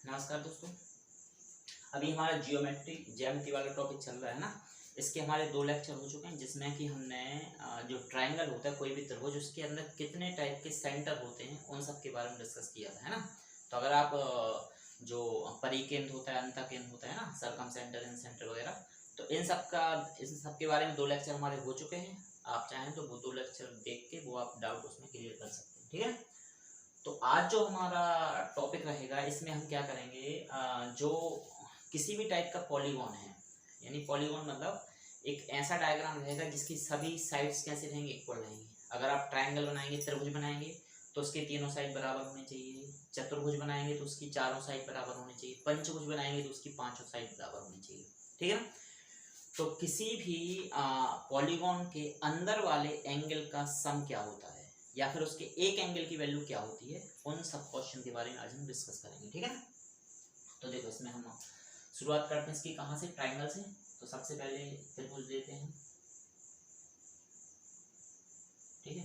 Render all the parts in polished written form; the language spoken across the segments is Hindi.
नमस्कार दोस्तों। अभी हमारा ज्योमेट्री वाला टॉपिक चल रहा है ना। इसके हमारे 2 लेक्चर हो चुके हैं जिसमें कि हमने जो ट्रायंगल होता है, कोई भी त्रिभुज, उसके अंदर कितने टाइप के सेंटर होते हैं उन सब के बारे में डिस्कस किया था, है ना। तो अगर आप जो परिकेंद्र होता है, अंतःकेंद्र होता है ना, सरकम सेंटर, इन सेंटर वगैरह, तो इन सब के बारे में 2 लेक्चर हमारे हो चुके हैं। आप चाहें तो वो 2 लेक्चर देख के वो आप डाउट उसमें क्लियर कर सकते हैं, ठीक है। तो आज जो हमारा टॉपिक रहेगा इसमें हम क्या करेंगे, जो किसी भी टाइप का पॉलीगॉन है, यानी पॉलीगॉन मतलब एक ऐसा डायग्राम रहेगा जिसकी सभी साइड्स कैसे रहेंगे, इक्वल रहेंगी। अगर आप ट्रायंगल बनाएंगे, त्रिभुज बनाएंगे, तो उसके तीनों साइड बराबर होने चाहिए। चतुर्भुज बनाएंगे तो उसकी चारों साइड बराबर होनी चाहिए। पंचभुज बनाएंगे तो उसकी पांचों साइड बराबर होनी चाहिए, ठीक है ना। तो किसी भी पॉलीगॉन के अंदर वाले एंगल का सम क्या होता है, या फिर उसके एक एंगल की वैल्यू क्या होती है, उन सब क्वेश्चन के बारे में आज हम डिस्कस करेंगे, ठीक है ना। तो देखो, इसमें हम शुरुआत करते हैं इसकी कहाँ से, ट्रायंगल से। तो सबसे पहले त्रिभुज लेते हैं, ठीक है।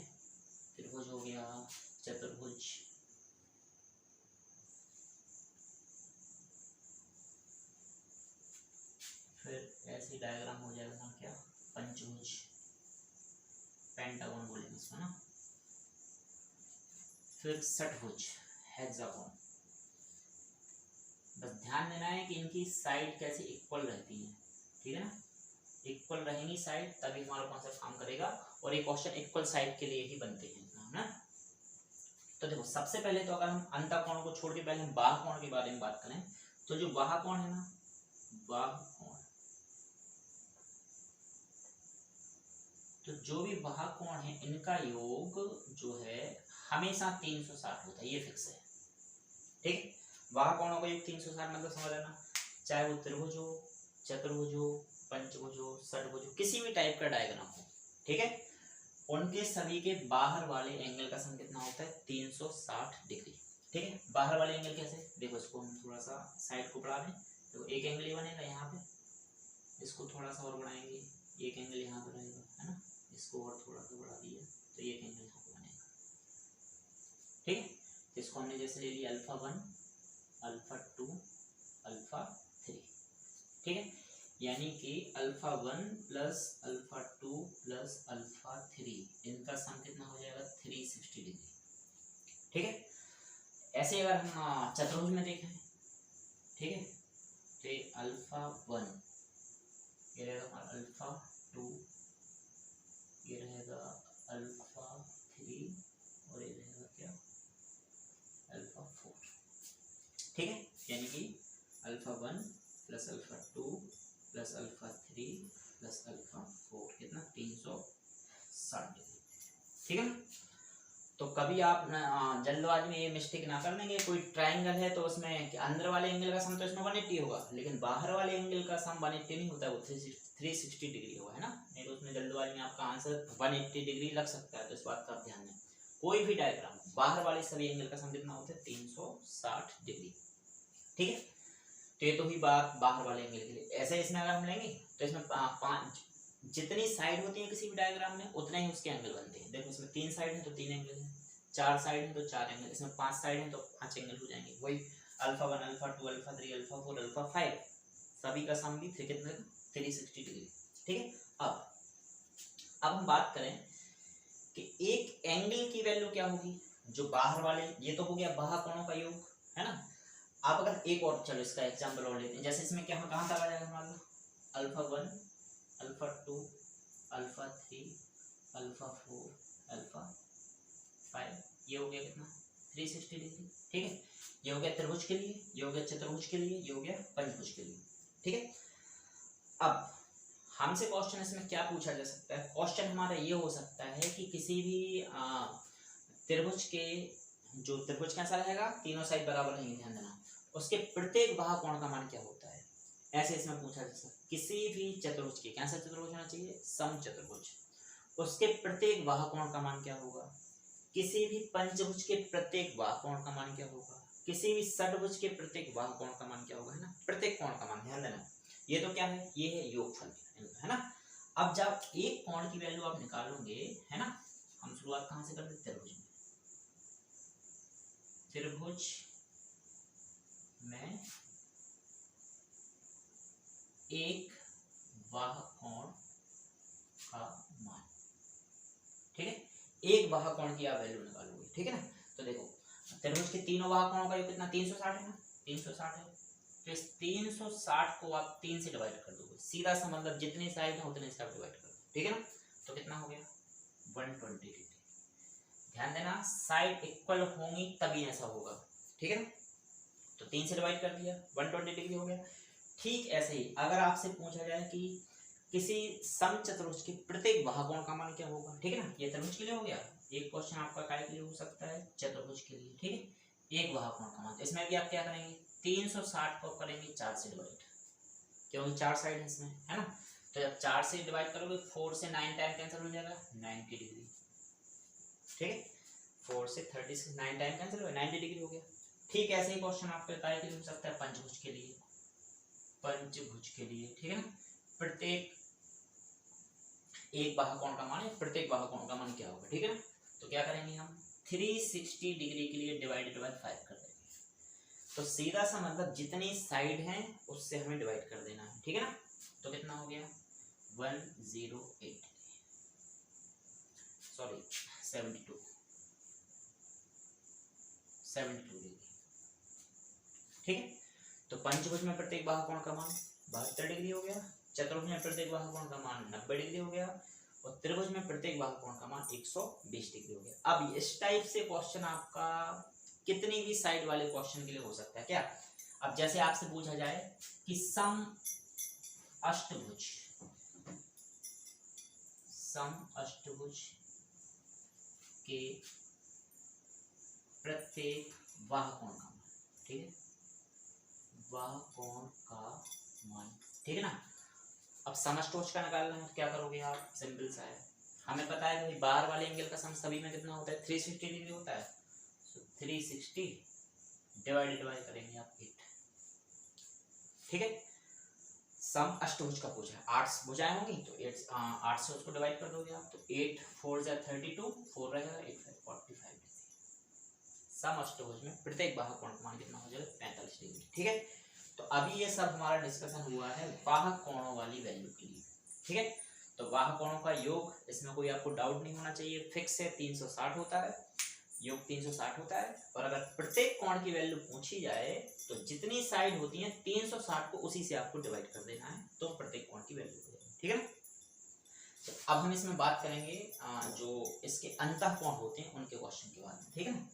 त्रिभुज हो गया, चतुर्भुज, फिर ऐसे डायग्राम हो जाएगा क्या, पंचभुज, पेंटागन बोलेंगे इसको ना। फिर षटभुज, हेक्सागोन। बस ध्यान देना है कि इनकी साइड कैसे इक्वल रहती है, ठीक है ना। इक्वल रहेंगी साइड तभी हमारा कॉन्सेप्ट काम करेगा, और ये क्वेश्चन इक्वल साइड के लिए ही बनते हैं ना। तो देखो, सबसे पहले तो अगर हम अंतःकोण को छोड़ के पहले हम बाह्य कोण के बारे में बात करें, तो जो बाह्य कोण है ना, बाह्य कोण, तो जो भी बाह्य कोण है इनका योग जो है हमेशा 360 होता है, ये फिक्स है, ठीक है। बाह्य कोणों का योग 360 मतलब समझ लेना, चाहे वो त्रिभुज हो, चतुर्भुज हो, पंचभुज हो, षटभुज हो, किसी भी टाइप का डायग्राम हो, ठीक है, उनके सभी के बाहर वाले एंगल का सम कितना होता है, 360 डिग्री, ठीक है। बाहर वाले एंगल कैसे, देखो इसको हम थोड़ा सा साइड को बढ़ा दें तो एक एंगल ही बनेगा यहाँ पे, इसको थोड़ा सा और बढ़ाएंगे, एक एंगल यहाँ पे रहेगा, है ना। इसको और थोड़ा सा बढ़ा दिया तो एक एंगल यहाँ पे बनेगा, ठीक है। इसको हमने जैसे ले लिया α1, α2, α3, ठीक है। यानी कि α1 प्लस α2 प्लस α3, इनका सम कितना हो जाएगा, 360 डिग्री, ठीक है। ऐसे अगर हम चतुर्भुज में देखें, ठीक है, तो α1 ये रहेगा हमारा, α2 ये रहेगा, α3 और ये रहेगा क्या, α4, ठीक है। यानी कि α1 प्लस α2 प्लस α3 प्लस α4 कितना, 360 डिग्री, ठीक है ना। तो कभी आप जल्दबाजी में ये मिस्टेक ना कर लेंगे, कोई ट्रायंगल है तो उसमें अंदर वाले एंगल का सम तो इसमें 180 होगा, लेकिन बाहर वाले एंगल का सम 180 नहीं होता है, वो 360 डिग्री होगा, है ना। नहीं तो उसमें जल्दबाजी में आपका आंसर 180 डिग्री लग सकता है, तो इस बात का आप ध्यान दें। कोई भी डायग्राम बाहर वाले सभी एंगल का सम कितना होता है, 360 डिग्री, ठीक है। तो ये तो ही बात बाहर वाले एंगल के लिए। ऐसे इसमें अगर हम लेंगे तो इसमें 5 जितनी साइड होती है किसी भी डायग्राम में उतने ही उसके एंगल बनते हैं। देखो, इसमें 3 साइड है तो 3 एंगल है, 4 साइड है तो 4 एंगल, इसमें 5 साइड है तो 5 एंगल हो जाएंगे। वही α1, α2, α3, α4, α5 सभी का सम भी कितना, 360 डिग्री, ठीक है। अब हम बात करें कि एक एंगल की वैल्यू क्या होगी, जो बाहर वाले, ये तो हो गया बाह्य कोणों का योग, है ना। आप अगर एक और, चलो इसका एग्जांपल और लेते हैं, जैसे इसमें क्या कहाँ तक आ जाएगा हमारा, α1, α2, α3, α4, α5, ये हो गया कितना, 360 डिग्री, ठीक है। ये हो गया त्रिभुज के लिए, ये हो गया चतुर्भुज के लिए, ये हो गया पंचभुज के लिए, ठीक है। अब हमसे क्वेश्चन इसमें क्या पूछा जा सकता है, क्वेश्चन हमारा ये हो सकता है कि किसी भी त्रिभुज के, जो त्रिभुज कैसा रहेगा, तीनों साइड बराबर रहेंगे, ध्यान देना, उसके प्रत्येक बाह्य कोण का मान क्या होता है, ऐसे इसमें पूछा जा सकता है। किसी भी चतुर्भुज के, कैसा चतुर्भुज होना चाहिए, समचतुर्भुज, उसके प्रत्येक बाह्य कोण का मान क्या होगा। किसी भी पंचभुज के प्रत्येक बाह्य कोण का मान क्या होगा। किसी भी षटभुज के प्रत्येक बाह्य कोण का मान क्या होगा, है ना। प्रत्येक कोण का मान, ध्यान देना, ये तो क्या है, ये है योगफल, है ना। अब जब एक कोण की वैल्यू आप निकालोगे, है ना, हम शुरुआत कहाँ से करते हैं, त्रिभुज में। त्रिभुज में एक बाह कोण का मान, ठीक है, एक बाह कोण की आप वैल्यू निकालोगे, ठीक है ना। तो देखो त्रिभुज के तीनों बाह कोणों का योग कितना 360 है ना, 360 है, तो इस 360 को आप 3 से डिवाइड कर दोगे, सीधा सा मतलब जितनी साइड है उतने से आप डिवाइड कर दो, ठीक है ना। तो कितना हो गया 120 डिग्री। ध्यान देना साइड इक्वल होंगी तभी ऐसा होगा, ठीक है ना। तो 3 से डिवाइड कर दिया 120 डिग्री हो गया। ठीक ऐसे ही अगर आपसे पूछा जाए कि किसी समचतुर्भुज के प्रत्येक बाहुकोण का मान क्या होगा, ठीक है ना, ये त्रिभुज के लिए हो गया, एक क्वेश्चन आपका काय के लिए हो सकता है, चतुर्भुज के लिए, ठीक है, एक बाहुकोण का मान। इसमें भी आप क्या करेंगे 360 को करेंगे 4 से डिवाइड, क्योंकि 4 साइड है इसमें, है ना। तो जब 4 से डिवाइड करोगे 4 से 9 टाइम कैंसिल हो जाएगा 90 डिग्री, ठीक है, 4 से 30 से 9 टाइम कैंसिल हो 90 डिग्री हो गया। ठीक ऐसे ही क्वेश्चन आपके काय के लिए हो सकता है पंचभुज के लिए, पंचभुज के लिए, ठीक है ना, प्रत्येक एक बाहुकोण का मान, प्रत्येक बाहुकोण का मान क्या होगा, ठीक है ना। तो क्या करेंगे हम 360 डिग्री के लिए डिवाइडेड बाय 5 कर देंगे, तो सीधा सा मतलब जितनी साइड है उससे हमें डिवाइड कर देना है, ठीक है ना। तो कितना हो गया 108, सॉरी 72 डिग्री, ठीक है। तो पंचभुज में प्रत्येक बाहुकोण का मान 72 डिग्री हो गया, चतुर्भुज में प्रत्येक बाहुकोण का मान 90 डिग्री हो गया, और त्रिभुज में प्रत्येक बाहुकोण का मान 120 डिग्री हो गया। अब इस टाइप से क्वेश्चन आपका कितनी भी साइड वाले क्वेश्चन के लिए हो सकता है क्या। अब जैसे आपसे पूछा जाए कि सम अष्टभुज के प्रत्येक बाहुकोण का मान, ठीक है, बाहुकोण का मान, ठीक है ना। अब समअष्टभुज का निकालना है, क्या करोगे आप, सिंपल सा है, हमें पता है कि बाहर वाले एंगल का सम सभी में कितना होता है 360 डिग्री होता है, तो 360 डिवाइडेड बाय करेंगे आप 8, ठीक है। सम अष्टभुज का पूछा है, 8 भुजाएं होंगी तो 8 से उसको डिवाइड कर दोगे आप, तो 8 4 जा 32, 4 रहेगा 8 5 45 डिग्री। सम अष्टभुज में प्रत्येक बाहुकोण का मान कितना हो जाएगा 45 डिग्री, ठीक है। तो अभी ये सब हमारा डिस्कशन हुआ है बाहुकोणों वाली वैल्यू के लिए, ठीक है। तो बाहुकोणों का योग, इसमें कोई आपको डाउट नहीं होना चाहिए, फिक्स है 360 होता है, योग 360 होता है, और अगर प्रत्येक कोण की वैल्यू पूछी जाए तो जितनी साइड होती है 360 को उसी से आपको डिवाइड कर देना है, तो प्रत्येक कोण की वैल्यू हो जाएगी, ठीक है ना। तो अब हम इसमें बात करेंगे जो इसके अंतः कोण होते हैं उनके क्वेश्चन के बारे में, ठीक है ना।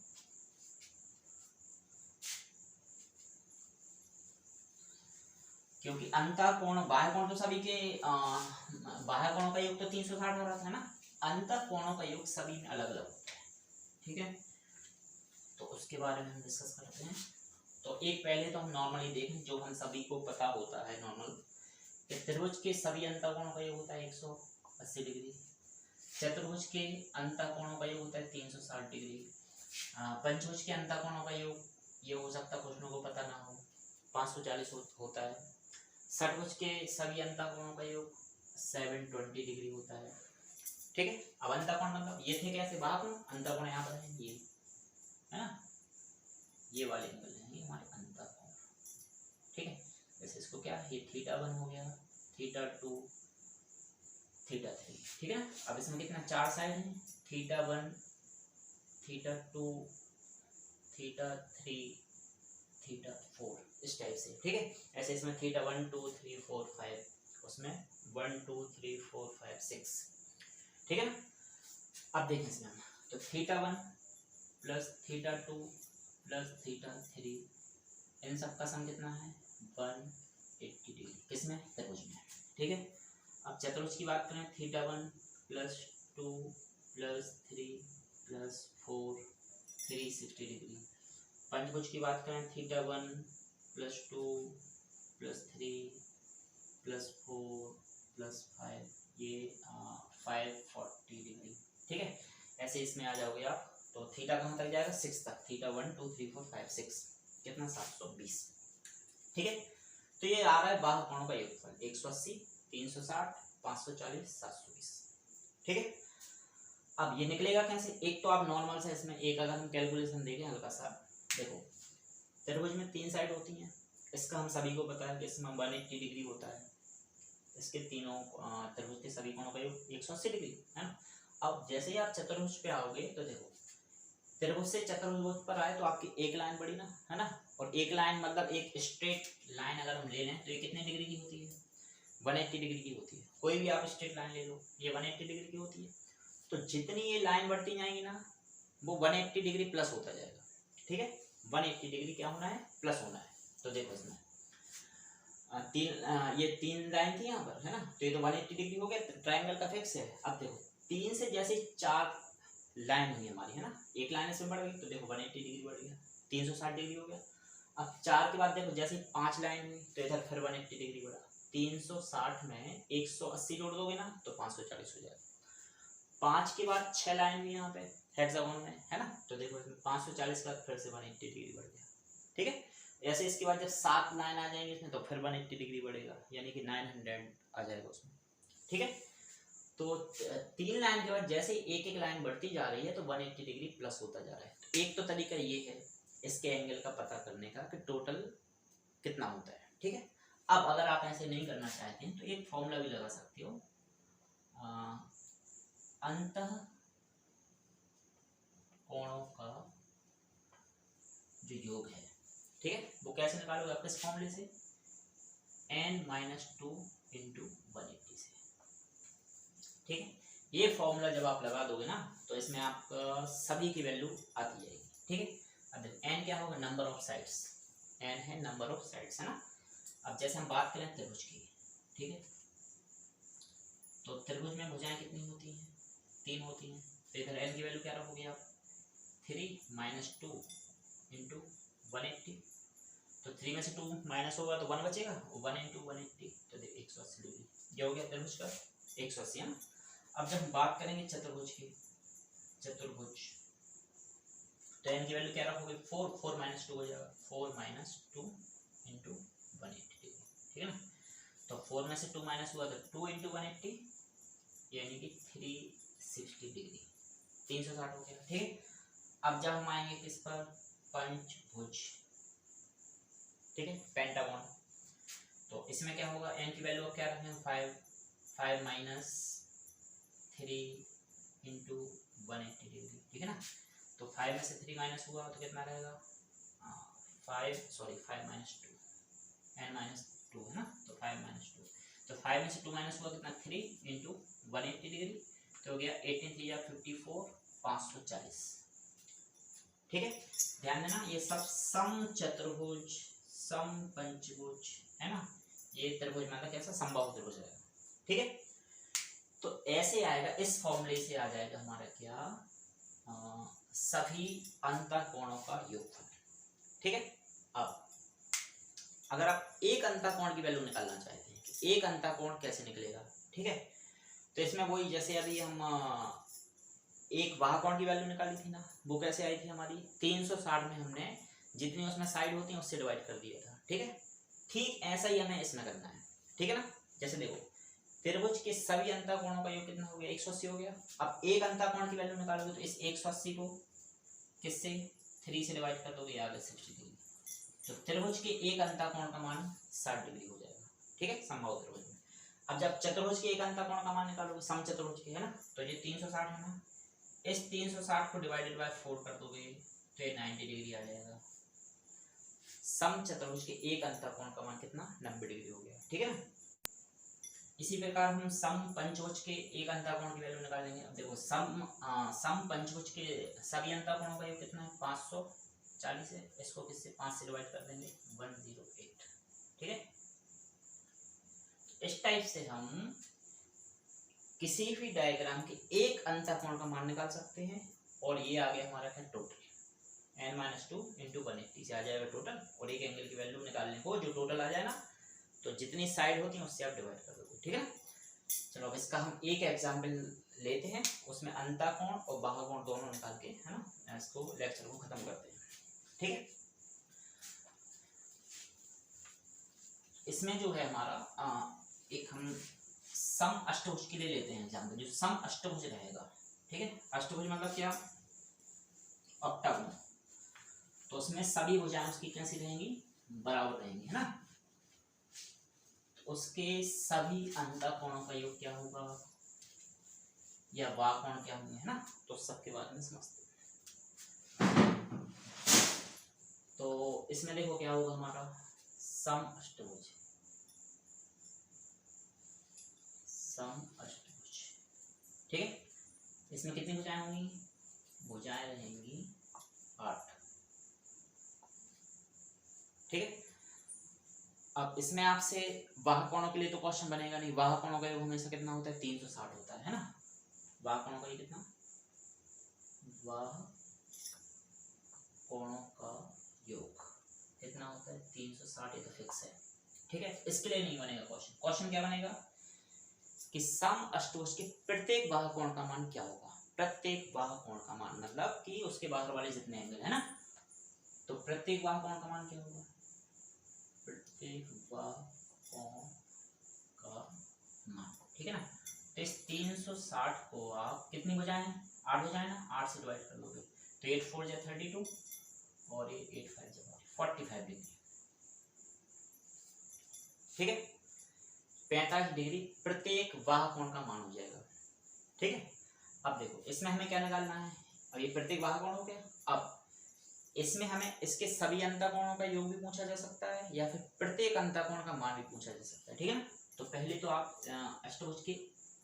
क्योंकि अंतः कोण बाह्य कोण तो सभी के बाह्य कोणों का योग तो 360 हो रहा था ना, अंतः कोणों का योग सभी में अलग अलग होता है, ठीक है। तो उसके बारे में हम डिस्कस करते हैं। तो एक पहले तो हम नॉर्मली देखें जो हम सभी को पता होता है नॉर्मल, कि त्रिभुज के सभी अंतः कोणों का योग होता है 180 डिग्री, चतुर्भुज के अंतः कोणों का योग होता है 360 डिग्री, पंचभुज के अंतः कोणों का योग ये हो सकता है कुछ लोगों को पता ना हो 540 होता है, षटभुज के सभी अंतः कोणों का योग 720 डिग्री होता है, ठीक है। अब अंतः कोण मतलब ये थे कैसे बाहुकोण, अंतः कोण यहाँ पर है ये, है ना, ये वाले एंगल हैं हमारे अंतः कोण, ठीक है। जैसे इसको क्या ये θ1 हो गया, θ2, θ3, ठीक है। अब इसमें कितना 4 साइड है, θ1, θ2, θ3, θ4, इस टाइप से, ठीक है। ऐसे इसमें θ1 2 3 4 5, उसमें 1 2 3 4 5 6, ठीक है ना। अब देखें इसमें हम तो θ1 प्लस θ2 प्लस θ3, इन सब का सम कितना है 180 डिग्री, किसमें त्रिभुज में, ठीक है। अब चतुर्भुज की बात करें θ1 प्लस 2 प्लस 3 प्लस 4 360 डिग्री, पंचभुज की बात करें θ1 प्लस 2 प्लस 3 प्लस 4 प्लस 5, ये 540 डिग्री, ठीक है। ऐसे इसमें आ जाओगे आप, तो थीटा कहाँ तक जाएगा 6 तक, θ1 2 3 4 5 6, कितना 720, ठीक है। तो ये आ रहा है बाहुकोणों का योगफल 180 360 540 720, ठीक है। अब ये निकलेगा कैसे, एक तो आप नॉर्मल से इसमें एक अगर हम कैलकुलेशन देखें हल्का सा, देखो त्रिभुज में 3 साइड होती हैं, इसका हम सभी को पता है कि इसमें 180 डिग्री होता है, इसके तीनों त्रिभुज के सभी कोणों का योग 180 डिग्री है ना। अब जैसे ही आप चतुर्भुज पे आओगे तो देखो त्रिभुज से चतुर्भुज पर आए तो आपकी एक लाइन बड़ी ना, है ना, और एक लाइन मतलब एक स्ट्रेट लाइन अगर हम ले लें तो ये कितने डिग्री की होती है, 180 डिग्री की होती है। कोई भी आप स्ट्रेट लाइन ले लो, ये 180 डिग्री की होती है। तो जितनी ये लाइन बढ़ती जाएंगी ना वो 180 डिग्री प्लस होता जाएगा, ठीक है, 180 डिग्री क्या होना है, प्लस होना है। तो देखो इसमें ये 3 लाइन थी यहाँ पर, है ना, तो ये तो 180 डिग्री हो गया, ट्राइंगल का फिक्स है। अब देखो 3 से जैसे 4 लाइन हुई हमारी, है ना, एक लाइन इसमें बढ़ गई तो देखो 180 डिग्री बढ़ गया, 360 डिग्री हो गया। अब 4 के बाद देखो जैसे 5 लाइन हुई तो इधर फिर 180 डिग्री बढ़ा, 360 में 180 जोड़ दोगे ना तो 540 हो जाएगा। 5 के बाद 6 लाइन हुई यहाँ पे हेक्सागोन में, है ना, तो देखो 540 का फिर से 180 डिग्री बढ़ गया, ठीक है। ऐसे इसके बाद जब 7 लाइन आ जाएंगे इसमें तो फिर 180 डिग्री बढ़ेगा, यानी कि 900 आ जाएगा उसमें, ठीक है। तो 3 लाइन के बाद जैसे एक एक लाइन बढ़ती जा रही है तो 180 डिग्री प्लस होता जा रहा है। तो एक तो तरीका ये है इसके एंगल का पता करने का कि टोटल कितना होता है, ठीक है। अब अगर आप ऐसे नहीं करना चाहते हैं तो एक फॉर्मूला भी लगा सकते हो, अंतः कोणों का जो योग है, ठीक है, वो कैसे निकालोगे आप इस फॉर्मूले से, n-2 × 180 से, ठीक है। ये फॉर्मूला जब आप लगा दोगे ना तो इसमें आप सभी की वैल्यू आती जाएगी, ठीक है। अब देखो n क्या होगा, नंबर ऑफ साइड्स, n है नंबर ऑफ साइड्स, है ना। अब जैसे हम बात करें त्रिभुज की, ठीक है, तो त्रिभुज में भुजाएं कितनी होती हैं, 3 होती हैं। तो इधर n की वैल्यू क्या रखोगे आप, 3 - 2 × 180, तो 3 में से 2 माइनस होगा तो 1 बचेगा, 1 × 180 तो देखो 180 डिग्री, ये हो गया त्रिभुज का 180, है ना। अब जब हम बात करेंगे चतुर्भुज की, चतुर्भुज तो n की वैल्यू क्या रखोगे, 4 - 2 हो जाएगा, 4 - 2 × 180 डिग्री, ठीक है ना। तो 4 में से 2 माइनस हुआ तो 2 × 180 यानी कि 360 डिग्री, 360 हो गया, ठीक है। अब जब हम आएंगे किस पर, पंचभुज, ठीक है, पेंटागन, तो इसमें क्या होगा, n की वैल्यू क्या रखेंगे, 5 - 3 × 180 डिग्री, ठीक है ना। तो 5 में से 3 माइनस हुआ तो कितना रहेगा, 5 - 2 n - 2 है ना, तो 5 - 2, तो 5 में से 2 माइनस हुआ कितना, 3 × 180 डिग्री, तो हो गया 18 × 3 = 54, 540, ठीक है। ध्यान देना ये सब सम चतुर्भुज, सम पंचभुज, है ना, ये त्रिभुज मतलब कैसा, समबाहु त्रिभुज रहेगा, ठीक है। तो ऐसे आएगा, इस फॉर्मूले से आ जाएगा हमारा क्या, सभी अंतःकोणों का योगफल, ठीक है। अब अगर आप एक अंतःकोण की वैल्यू निकालना चाहते हैं कि एक अंतःकोण कैसे निकलेगा, ठीक है, तो इसमें वही जैसे अभी हम एक बाह्यकोण की वैल्यू निकाली थी ना, वो कैसे आई थी हमारी, 360 में हमने जितनी उसमें साइड होती है उससे डिवाइड कर दिया था, ठीक है। ठीक ऐसा ही हमें इसमें करना है, ठीक है ना। जैसे देखो त्रिभुज के सभी अंतःकोणों का योग कितना हो गया, 180 हो गया। अब एक अंतःकोण की वैल्यू निकालोगे तो इस 180 को किससे, 3 से डिवाइड कर दोगे, आगे 60 डिग्री, तो त्रिभुज के एक अंतःकोण का मान 60 डिग्री हो जाएगा, ठीक है, समबाहु त्रिभुज में। अब जब चतुर्भुज के एक अंतःकोण का मान निकालोगे, समचतुर्भुज के, है ना, तो ये 360 है ना, इस 360 को डिवाइडेड बाय 4 कर दोगे तो ये 90 डिग्री आ जाएगा। समचतुर्भुज के एक अंतःकोण का मान कितना, 90 डिग्री हो गया, ठीक है ना। इसी प्रकार हम सम पंचभुज के एक अंतःकोण की वैल्यू निकालेंगे। अब देखो सम पंचभुज के सभी अंतःकोणों का योग कितना है, 540 है, इसको किससे, 5 से डिवाइड कर देंगे, 108, ठीक है। इस टाइप से हम किसी भी डायग्राम के एक अंतःकोण का मान निकाल सकते हैं, और ये आ गया हमारा क्या, टोटल, n - 2 × 180 से आ जाएगा टोटल, और एक एंगल की वैल्यू निकालने को जो टोटल आ जाए ना, तो जितनी साइड होती है उससे आप डिवाइड कर दोगे, ठीक है ना। चलो अब इसका हम एक एग्जाम्पल लेते हैं, उसमें अंतःकोण और बाह्यकोण दोनों निकाल के, है ना, इसको लेक्चर को खत्म करते हैं, ठीक है। इसमें जो है हमारा एक हम सम अष्टभुज के लिए लेते हैं एग्जाम्पल, जो सम अष्टभुज रहेगा, ठीक है। अष्टभुज मतलब क्या, ऑक्टागोन, तो तो उसमें सभी भुजाएं उसकी कैसी रहेंगी, बराबर रहेंगी, है ना। उसके सभी अंतःकोणों का योग क्या होगा, या बाहुकोण क्या होंगे, है ना। तो सबके बारे में समझते हैं। तो इसमें देखो क्या होगा हमारा समअष्टभुज, समअष्टभुज, ठीक है। इसमें कितनी भुजाएं होंगी, भुजाएं रहेंगी 8, ठीक है। अब इसमें आपसे बाहुकोणों के लिए तो क्वेश्चन बनेगा नहीं, बाहुकोणों का योग हमेशा कितना होता है, 360 होता है ना। बाहुकोणों का ये कितना, बाहुकोणों का योग कितना होता है, 360, ये तो फिक्स है, ठीक है। इसके लिए नहीं बनेगा क्वेश्चन। क्वेश्चन क्या बनेगा कि समअष्टभुज के प्रत्येक बाहुकोण का मान क्या होगा, प्रत्येक बाहुकोण का मान मतलब कि उसके बाहर वाले जितने एंगल है ना, तो प्रत्येक बाहुकोण का मान क्या होगा, प्रत्येक बाहुकोण का मान, ठीक है ना। तो इस 360 को आप कितनी भुजाएं, 8 भुजाएं ना, 8 से डिवाइड कर लोगे तो 8 4 जा 32 और ये 8 5 जा 45 डिग्री, ठीक है। 45 डिग्री प्रत्येक बाहुकोण का मान हो जाएगा, ठीक है। अब देखो इसमें हमें क्या निकालना है, अब ये प्रत्येक बाहुकोण हो गया। अब इसमें हमें इसके सभी अंतःकोणों का योग भी पूछा जा सकता है या फिर प्रत्येक अंतःकोण का मान भी पूछा जा सकता है, ठीक है ना। तो पहले तो आप अष्टभुज के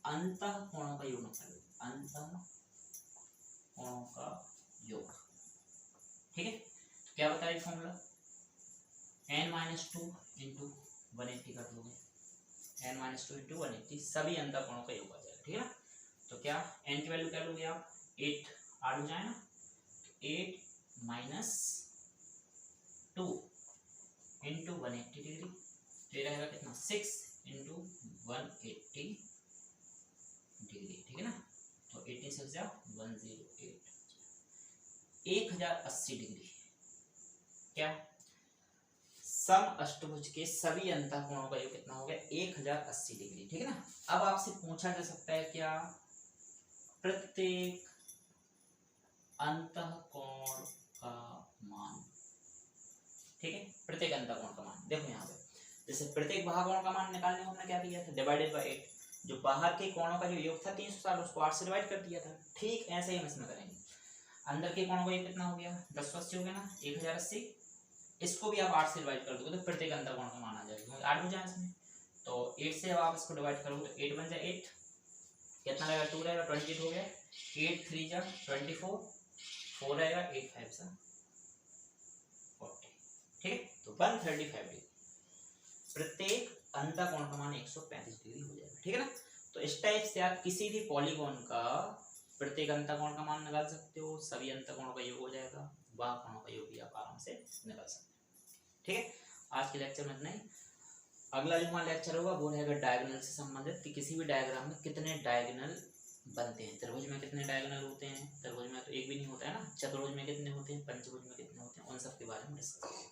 अंतःकोणों का योग निकालो, अंतःकोणों का योग, ठीक है। तो क्या बताया फॉर्मूला, n-2 इंटू 180 कर दोगे, n-2 इंटू 180 सभी अंतःकोणों का योग आ जाएगा, ठीक है ना। तो क्या n की वैल्यू क्या लोगे आप, 8 8 हो जाए ना, 8 - 2 इंटू 180 डिग्री, तो ये रहेगा कितना 6 इंटू 180 डिग्री, ठीक है ना। तो 86 जा 108, 1080 डिग्री, क्या समअष्टभुज के सभी अंतःकोणों का योग कितना हो गया, 1080 डिग्री, ठीक है ना। अब आपसे पूछा जा सकता है क्या, प्रत्येक अंतःकोण का मान, ठीक है। प्रत्येक अंतःकोण का मान देखो यहाँ पे, जैसे प्रत्येक बाहुकोण का मान निकालने को हमने क्या किया था, डिवाइडेड बाय 8, जो बाहर के कोणों का जो योग था 360 उसको 8 से डिवाइड कर दिया था, ठीक ऐसे ही हम इसमें करेंगे। अंदर के कोणों का योग कितना हो गया, 1080 हो गया ना, 1080, इसको भी आप 8 से डिवाइड कर दोगे तो प्रत्येक अंतःकोण का मान आ जाएगा, क्योंकि 8 भुजाएं इसमें, तो 8 से अब आप इसको डिवाइड करोगे तो 8 बन जाए 8, कितना रहेगा 2 रहेगा 28 हो गया, 8 3 जा 24, 4 रहेगा 8 5 जा 40, ठीक है। तो 135 डिग्री प्रत्येक अंतःकोण का मान 135 डिग्री हो जाएगा, ठीक है ना। तो इस टाइप से आप किसी भी पॉलीगॉन का प्रत्येक अंतःकोण का मान निकाल सकते हो, सभी अंतःकोणों का योग हो जाएगा, बाहुकोणों का योग भी आप आराम से निकाल सकते हो, ठीक है। आज के लेक्चर में इतना ही। अगला जो हमारा लेक्चर होगा वो रहेगा डायगोनल से संबंधित, कि किसी भी डायग्राम में कितने डायगोनल बनते हैं, त्रिभुज में कितने डायगोनल होते हैं, त्रिभुज में तो एक भी नहीं होता है ना, चतुर्भुज में कितने होते हैं, पंचभुज में कितने होते हैं, उन सब के बारे में डिस्कस करेंगे।